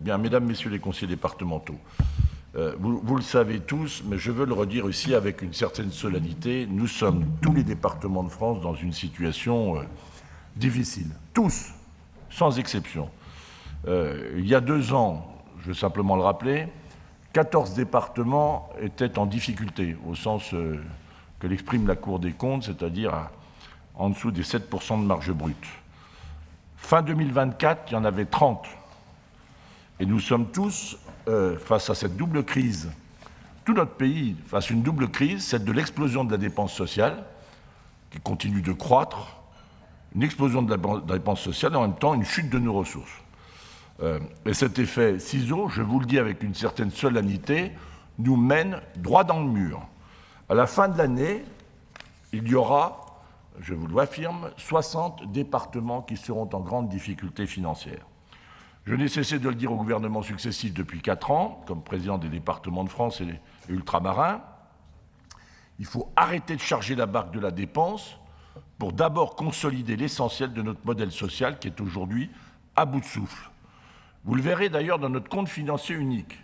Bien, mesdames, messieurs les conseillers départementaux, vous le savez tous, mais je veux le redire ici avec une certaine solennité, nous sommes tous les départements de France dans une situation difficile. Tous, sans exception. Il y a 2 ans, je veux simplement le rappeler, 14 départements étaient en difficulté, au sens que l'exprime la Cour des comptes, c'est-à-dire en dessous des 7% de marge brute. Fin 2024, il y en avait 30. Et nous sommes tous face à cette double crise, tout notre pays face à une double crise, celle de l'explosion de la dépense sociale, qui continue de croître, une explosion de la dépense sociale et en même temps une chute de nos ressources. Et cet effet ciseau, je vous le dis avec une certaine solennité, nous mène droit dans le mur. À la fin de l'année, il y aura, je vous l'affirme, 60 départements qui seront en grande difficulté financière. Je n'ai cessé de le dire aux gouvernements successifs depuis 4 ans, comme président des départements de France et ultramarins. Il faut arrêter de charger la barque de la dépense pour d'abord consolider l'essentiel de notre modèle social qui est aujourd'hui à bout de souffle. Vous le verrez d'ailleurs dans notre compte financier unique.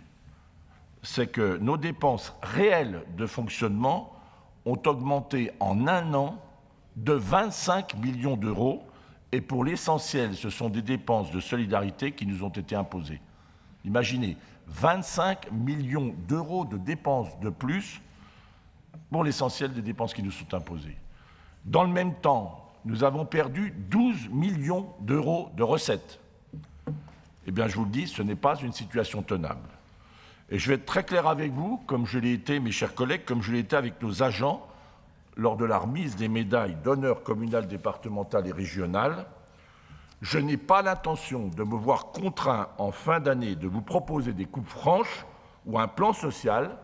C'est que nos dépenses réelles de fonctionnement ont augmenté en 1 an de 25 millions d'euros. Et pour l'essentiel, ce sont des dépenses de solidarité qui nous ont été imposées. Imaginez, 25 millions d'euros de dépenses de plus pour l'essentiel des dépenses qui nous sont imposées. Dans le même temps, nous avons perdu 12 millions d'euros de recettes. Eh bien, je vous le dis, ce n'est pas une situation tenable. Et je vais être très clair avec vous, comme je l'ai été, mes chers collègues, comme je l'ai été avec nos agents, lors de la remise des médailles d'honneur communales, départementales et régionales, je n'ai pas l'intention de me voir contraint en fin d'année de vous proposer des coupes franches ou un plan social,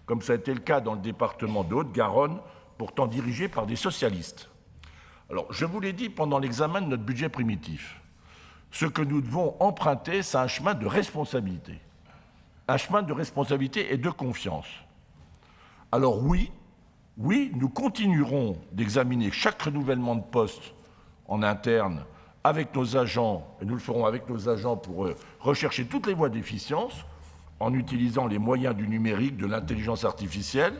comme ça a été le cas dans le département de Haute-Garonne, pourtant dirigé par des socialistes. Alors, je vous l'ai dit pendant l'examen de notre budget primitif, ce que nous devons emprunter, c'est un chemin de responsabilité. Un chemin de responsabilité et de confiance. Alors oui, nous continuerons d'examiner chaque renouvellement de poste en interne avec nos agents, et nous le ferons avec nos agents pour rechercher toutes les voies d'efficience en utilisant les moyens du numérique, de l'intelligence artificielle.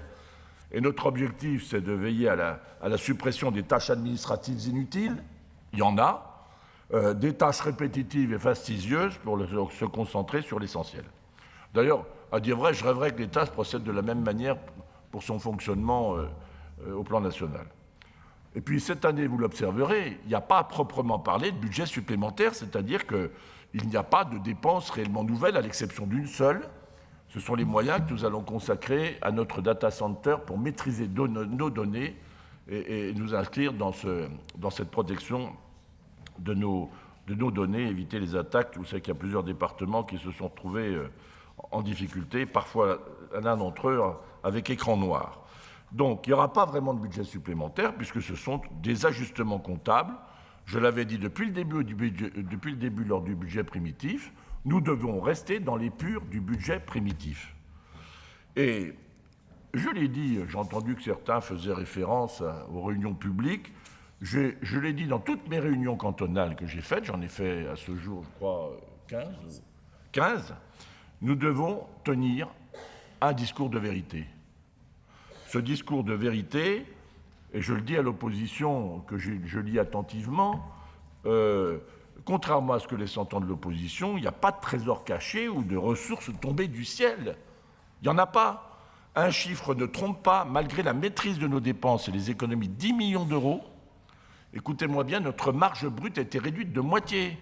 Et notre objectif, c'est de veiller à la suppression des tâches administratives inutiles, il y en a, des tâches répétitives et fastidieuses pour se concentrer sur l'essentiel. D'ailleurs, à dire vrai, je rêverais que l'État procède de la même manière pour son fonctionnement au plan national. Et puis cette année, vous l'observerez, il n'y a pas à proprement parler de budget supplémentaire, c'est-à-dire qu'il n'y a pas de dépenses réellement nouvelles, à l'exception d'une seule. Ce sont les moyens que nous allons consacrer à notre data center pour maîtriser nos données et nous inscrire dans cette protection de nos données, éviter les attaques. Vous savez qu'il y a plusieurs départements qui se sont retrouvés en difficulté, parfois l'un d'entre eux avec écran noir. Donc il n'y aura pas vraiment de budget supplémentaire puisque ce sont des ajustements comptables. Je l'avais dit depuis le début lors du budget primitif, nous devons rester dans l'épure du budget primitif. Et je l'ai dit, j'ai entendu que certains faisaient référence aux réunions publiques. Je l'ai dit dans toutes mes réunions cantonales que j'ai faites, j'en ai fait à ce jour, je crois, 15. Nous devons tenir un discours de vérité. Ce discours de vérité, et je le dis à l'opposition que je lis attentivement, contrairement à ce que laisse entendre l'opposition, il n'y a pas de trésor caché ou de ressources tombées du ciel. Il n'y en a pas. Un chiffre ne trompe pas, malgré la maîtrise de nos dépenses et les économies de 10 millions d'euros. Écoutez-moi bien, notre marge brute a été réduite de moitié.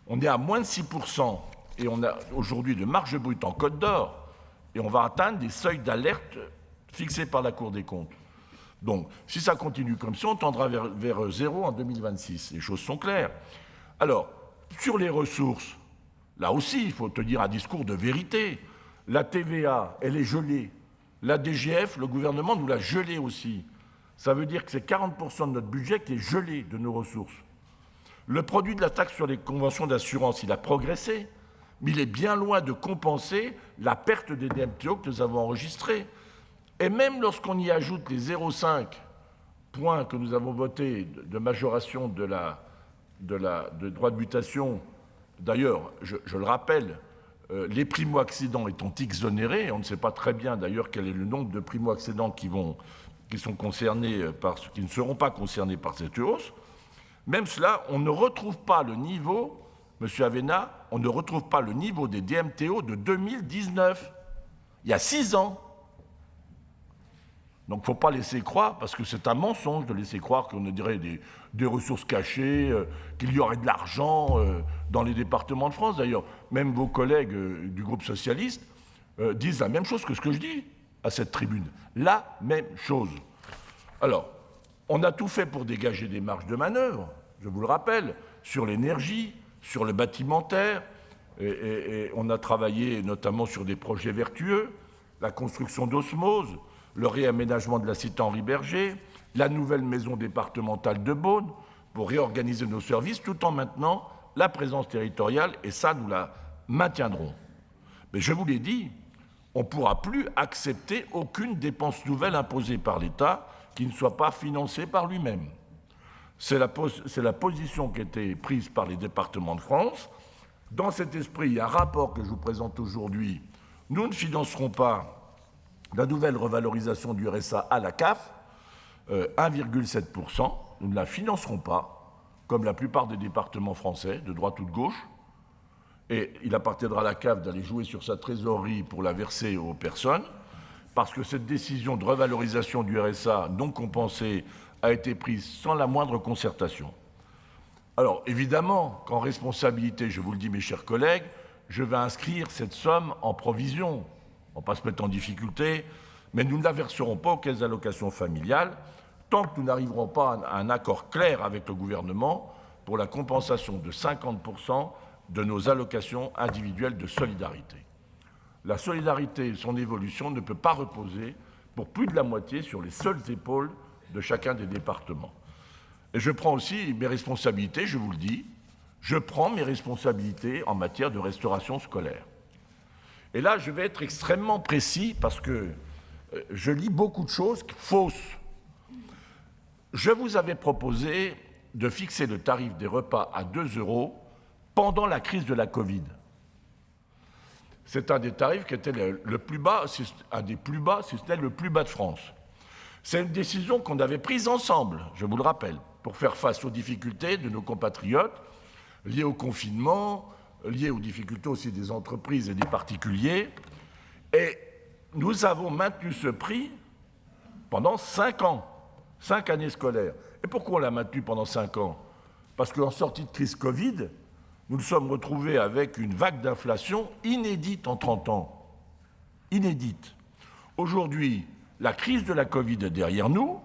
On est à moins de 6%. Et on a aujourd'hui de marge brute en Côte d'Or, et on va atteindre des seuils d'alerte fixés par la Cour des comptes. Donc, si ça continue comme ça, on tendra vers zéro en 2026. Les choses sont claires. Alors, sur les ressources, là aussi, il faut tenir un discours de vérité. La TVA, elle est gelée. La DGF, le gouvernement nous l'a gelée aussi. Ça veut dire que c'est 40% de notre budget qui est gelé de nos ressources. Le produit de la taxe sur les conventions d'assurance, il a progressé, mais il est bien loin de compenser la perte des DMTO que nous avons enregistrée. Et même lorsqu'on y ajoute les 0,5 points que nous avons votés de majoration de droit de mutation, d'ailleurs, je le rappelle, les primo-accédants étant exonérés, on ne sait pas très bien d'ailleurs quel est le nombre de primo-accédants qui sont concernés qui ne seront pas concernés par cette hausse, même cela, on ne retrouve pas le niveau, M. Avena, on ne retrouve pas le niveau des DMTO de 2019, il y a 6 ans. Donc il ne faut pas laisser croire, parce que c'est un mensonge de laisser croire qu'on dirait des ressources cachées, qu'il y aurait de l'argent dans les départements de France. D'ailleurs, même vos collègues du groupe socialiste disent la même chose que ce que je dis à cette tribune. La même chose. Alors, on a tout fait pour dégager des marges de manœuvre, je vous le rappelle, sur l'énergie, sur le bâtimentaire, et on a travaillé notamment sur des projets vertueux, la construction d'osmose, le réaménagement de la cité Henri Berger, la nouvelle maison départementale de Beaune, pour réorganiser nos services tout en maintenant la présence territoriale, et ça, nous la maintiendrons. Mais je vous l'ai dit, on ne pourra plus accepter aucune dépense nouvelle imposée par l'État qui ne soit pas financée par lui-même. C'est la position qui a été prise par les départements de France. Dans cet esprit, il y a un rapport que je vous présente aujourd'hui. Nous ne financerons pas la nouvelle revalorisation du RSA à la CAF, 1,7%, nous ne la financerons pas, comme la plupart des départements français, de droite ou de gauche, et il appartiendra à la CAF d'aller jouer sur sa trésorerie pour la verser aux personnes, parce que cette décision de revalorisation du RSA non compensée a été prise sans la moindre concertation. Alors, évidemment, qu'en responsabilité, je vous le dis mes chers collègues, je vais inscrire cette somme en provision. On ne va pas se mettre en difficulté, mais nous ne la verserons pas aux caisses d'allocations familiales tant que nous n'arriverons pas à un accord clair avec le gouvernement pour la compensation de 50% de nos allocations individuelles de solidarité. La solidarité et son évolution ne peut pas reposer pour plus de la moitié sur les seules épaules de chacun des départements. Et je prends aussi mes responsabilités, je vous le dis, je prends mes responsabilités en matière de restauration scolaire. Et là, je vais être extrêmement précis parce que je lis beaucoup de choses fausses. Je vous avais proposé de fixer le tarif des repas à 2 € pendant la crise de la Covid. C'est un des tarifs qui était le plus bas, un des plus bas, si ce n'est le plus bas de France. C'est une décision qu'on avait prise ensemble, je vous le rappelle, pour faire face aux difficultés de nos compatriotes liées au confinement, liées aux difficultés aussi des entreprises et des particuliers. Et nous avons maintenu ce prix pendant 5 ans, 5 années scolaires. Et pourquoi on l'a maintenu pendant 5 ans? Parce qu'en sortie de crise Covid, nous nous sommes retrouvés avec une vague d'inflation inédite en 30 ans. Inédite. Aujourd'hui, la crise de la Covid est derrière nous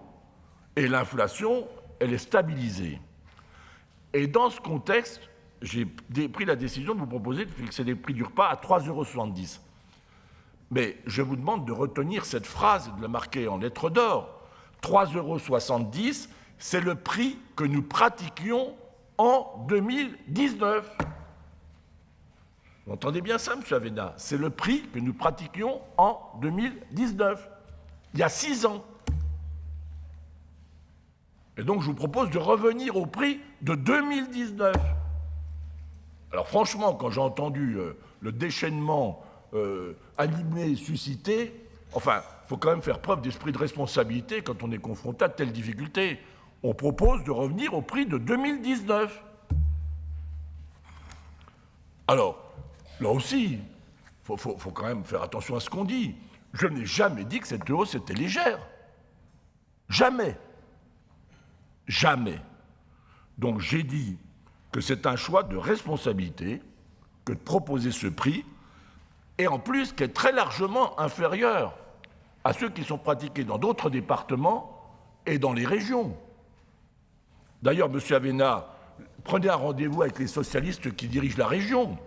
et l'inflation, elle est stabilisée. Et dans ce contexte, j'ai pris la décision de vous proposer de fixer les prix du repas à 3,70 €. Mais je vous demande de retenir cette phrase et de la marquer en lettres d'or. 3,70 €, c'est le prix que nous pratiquions en 2019. Vous entendez bien ça, M. Avena? C'est le prix que nous pratiquions en 2019, il y a 6 ans. Et donc, je vous propose de revenir au prix de 2019. Alors, franchement, quand j'ai entendu le déchaînement animé, suscité, enfin, il faut quand même faire preuve d'esprit de responsabilité quand on est confronté à de telles difficultés. On propose de revenir au prix de 2019. Alors, là aussi, il faut quand même faire attention à ce qu'on dit. Je n'ai jamais dit que cette hausse était légère. Jamais. Jamais. Donc j'ai dit que c'est un choix de responsabilité que de proposer ce prix, et en plus qui est très largement inférieur à ceux qui sont pratiqués dans d'autres départements et dans les régions. D'ailleurs, M. Avena, prenez un rendez-vous avec les socialistes qui dirigent la région.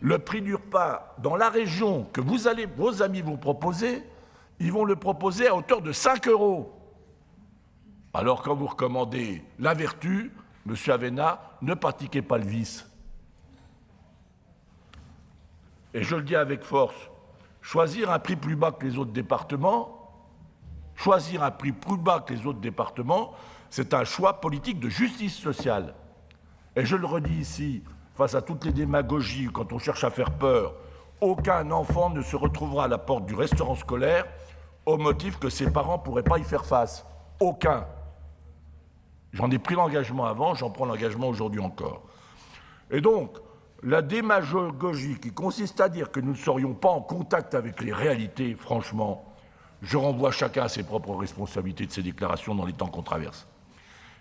Le prix du repas dans la région que vos amis vont proposer, ils vont le proposer à hauteur de 5 €. Alors quand vous recommandez la vertu, M. Avena, ne pratiquez pas le vice. Et je le dis avec force, choisir un prix plus bas que les autres départements, c'est un choix politique de justice sociale. Et je le redis ici, face à toutes les démagogies, quand on cherche à faire peur, aucun enfant ne se retrouvera à la porte du restaurant scolaire au motif que ses parents ne pourraient pas y faire face. Aucun. J'en ai pris l'engagement avant, j'en prends l'engagement aujourd'hui encore. Et donc, la démagogie qui consiste à dire que nous ne serions pas en contact avec les réalités, franchement, je renvoie chacun à ses propres responsabilités de ses déclarations dans les temps qu'on traverse.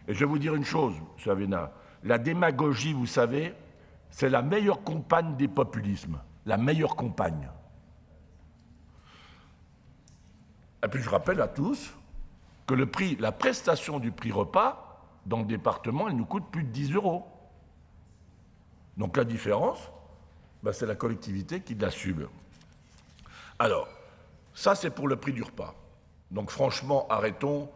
Et je vais vous dire une chose, M. Avena, la démagogie, vous savez, c'est la meilleure compagne des populismes, la meilleure compagne. Et puis je rappelle à tous que la prestation du prix repas, dans le département, elle nous coûte plus de 10 €. Donc la différence, c'est la collectivité qui l'assume. Alors, ça c'est pour le prix du repas. Donc franchement, arrêtons.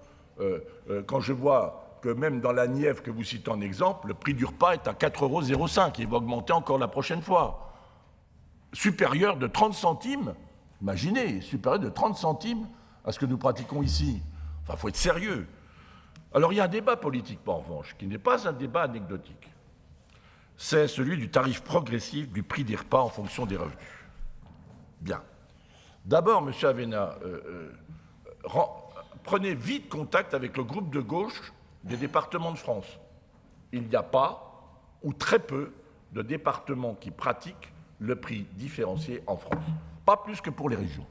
Quand je vois que même dans la Nièvre que vous citez en exemple, le prix du repas est à 4,05 €, il va augmenter encore la prochaine fois. Supérieur de 30 centimes, imaginez, supérieur de 30 centimes à ce que nous pratiquons ici. Enfin, il faut être sérieux. Alors il y a un débat politique, en revanche, qui n'est pas un débat anecdotique. C'est celui du tarif progressif du prix des repas en fonction des revenus. Bien. D'abord, M. Avena, prenez vite contact avec le groupe de gauche des départements de France. Il n'y a pas, ou très peu, de départements qui pratiquent le prix différencié en France. Pas plus que pour les régions,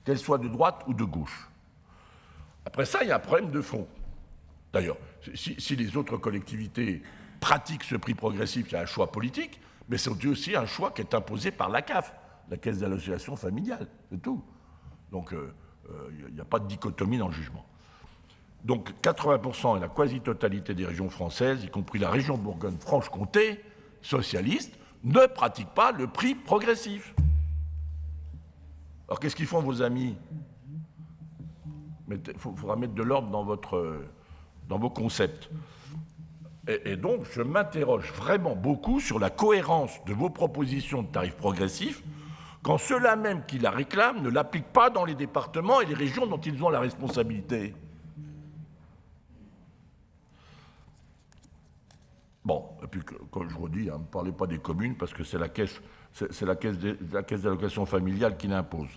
qu'elles soient de droite ou de gauche. Après ça, il y a un problème de fond. D'ailleurs, si les autres collectivités pratiquent ce prix progressif, il y a un choix politique, mais c'est aussi un choix qui est imposé par la CAF, la Caisse d'allocation familiale, c'est tout. Donc, il n'y a pas de dichotomie dans le jugement. Donc, 80% et la quasi-totalité des régions françaises, y compris la région Bourgogne-Franche-Comté, socialiste, ne pratiquent pas le prix progressif. Alors, qu'est-ce qu'ils font, vos amis ? Il faudra mettre de l'ordre dans vos concepts. Et donc, je m'interroge vraiment beaucoup sur la cohérence de vos propositions de tarifs progressifs quand ceux-là même qui la réclament ne l'appliquent pas dans les départements et les régions dont ils ont la responsabilité. Bon, et puis, comme je vous dis, ne parlez pas des communes parce que c'est la caisse d'allocation familiale qui l'impose.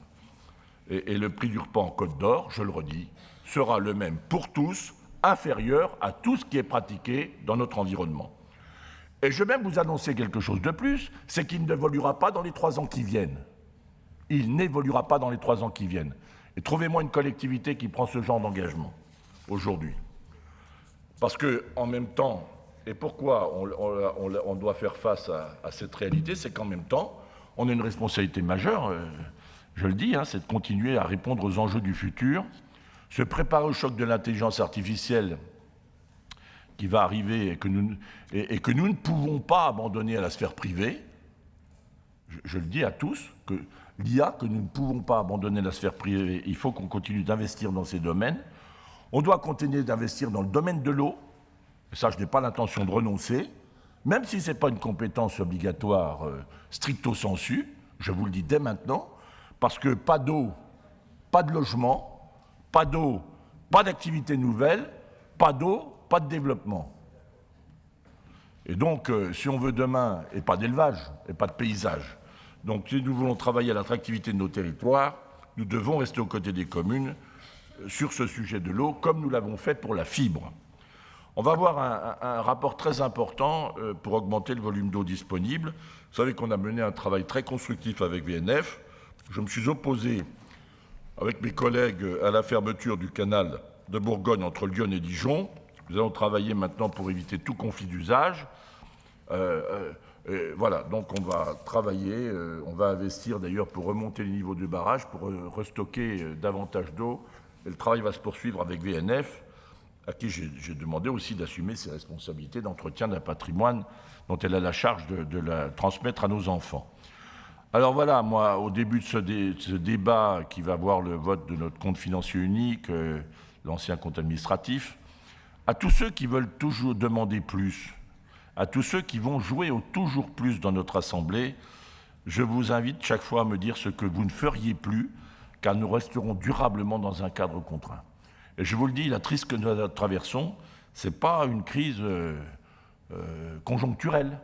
Et le prix du repas en Côte d'Or, je le redis, sera le même pour tous, inférieur à tout ce qui est pratiqué dans notre environnement. Et je vais même vous annoncer quelque chose de plus, c'est qu'il n'évoluera pas dans les 3 ans qui viennent. Il n'évoluera pas dans les 3 ans qui viennent. Et trouvez-moi une collectivité qui prend ce genre d'engagement aujourd'hui. Parce que, en même temps, et pourquoi on doit faire face à cette réalité, c'est qu'en même temps, on a une responsabilité majeure, je le dis, c'est de continuer à répondre aux enjeux du futur, se préparer au choc de l'intelligence artificielle qui va arriver et que nous ne pouvons pas abandonner à la sphère privée. Je le dis à tous, que l'IA, que nous ne pouvons pas abandonner à la sphère privée, il faut qu'on continue d'investir dans ces domaines. On doit continuer d'investir dans le domaine de l'eau, et ça je n'ai pas l'intention de renoncer, même si ce n'est pas une compétence obligatoire stricto sensu, je vous le dis dès maintenant, parce que pas d'eau, pas de logement, pas d'eau, pas d'activité nouvelle, pas d'eau, pas de développement. Et donc, si on veut demain, et pas d'élevage, et pas de paysage, donc si nous voulons travailler à l'attractivité de nos territoires, nous devons rester aux côtés des communes sur ce sujet de l'eau, comme nous l'avons fait pour la fibre. On va avoir un rapport très important pour augmenter le volume d'eau disponible. Vous savez qu'on a mené un travail très constructif avec VNF. Je me suis opposé avec mes collègues à la fermeture du canal de Bourgogne entre Lyon et Dijon. Nous allons travailler maintenant pour éviter tout conflit d'usage. Voilà, donc on va travailler, on va investir d'ailleurs pour remonter les niveaux du barrage, pour restocker davantage d'eau. Et le travail va se poursuivre avec VNF, à qui j'ai demandé aussi d'assumer ses responsabilités d'entretien d'un patrimoine dont elle a la charge de la transmettre à nos enfants. Alors voilà, moi, au début de ce débat qui va voir le vote de notre compte financier unique, l'ancien compte administratif, à tous ceux qui veulent toujours demander plus, à tous ceux qui vont jouer au toujours plus dans notre Assemblée, je vous invite chaque fois à me dire ce que vous ne feriez plus, car nous resterons durablement dans un cadre contraint. Et je vous le dis, la crise que nous traversons, ce n'est pas une crise conjoncturelle,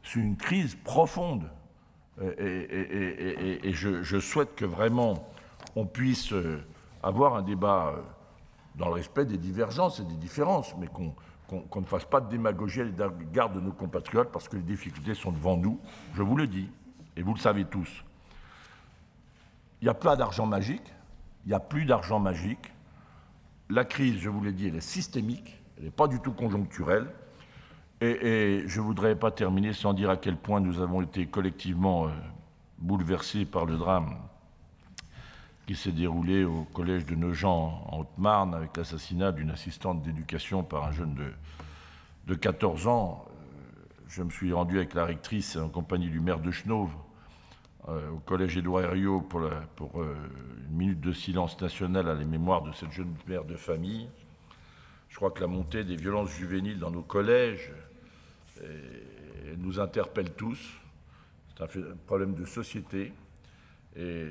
c'est une crise profonde. Et je souhaite que vraiment on puisse avoir un débat dans le respect des divergences et des différences, mais qu'on ne fasse pas de démagogie à l'égard de nos compatriotes, parce que les difficultés sont devant nous, je vous le dis, et vous le savez tous. Il n'y a pas d'argent magique, il n'y a plus d'argent magique. La crise, je vous l'ai dit, elle est systémique, elle n'est pas du tout conjoncturelle. Et je ne voudrais pas terminer sans dire à quel point nous avons été collectivement bouleversés par le drame qui s'est déroulé au collège de Nogent en Haute-Marne avec l'assassinat d'une assistante d'éducation par un jeune de 14 ans. Je me suis rendu avec la rectrice en compagnie du maire de Chenôve au collège Édouard Herriot pour une minute de silence national à la mémoire de cette jeune mère de famille. Je crois que la montée des violences juvéniles dans nos collèges nous interpelle tous. C'est un problème de société. Et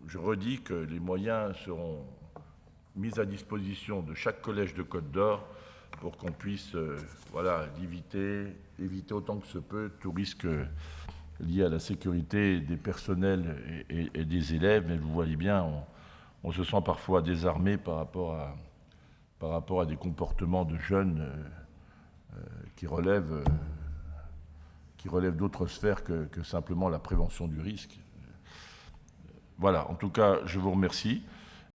je redis que les moyens seront mis à disposition de chaque collège de Côte d'Or pour qu'on puisse éviter autant que se peut tout risque lié à la sécurité des personnels et des élèves. Mais vous voyez bien, on se sent parfois désarmé par rapport à des comportements de jeunes qui relèvent d'autres sphères que simplement la prévention du risque. Voilà, en tout cas, je vous remercie.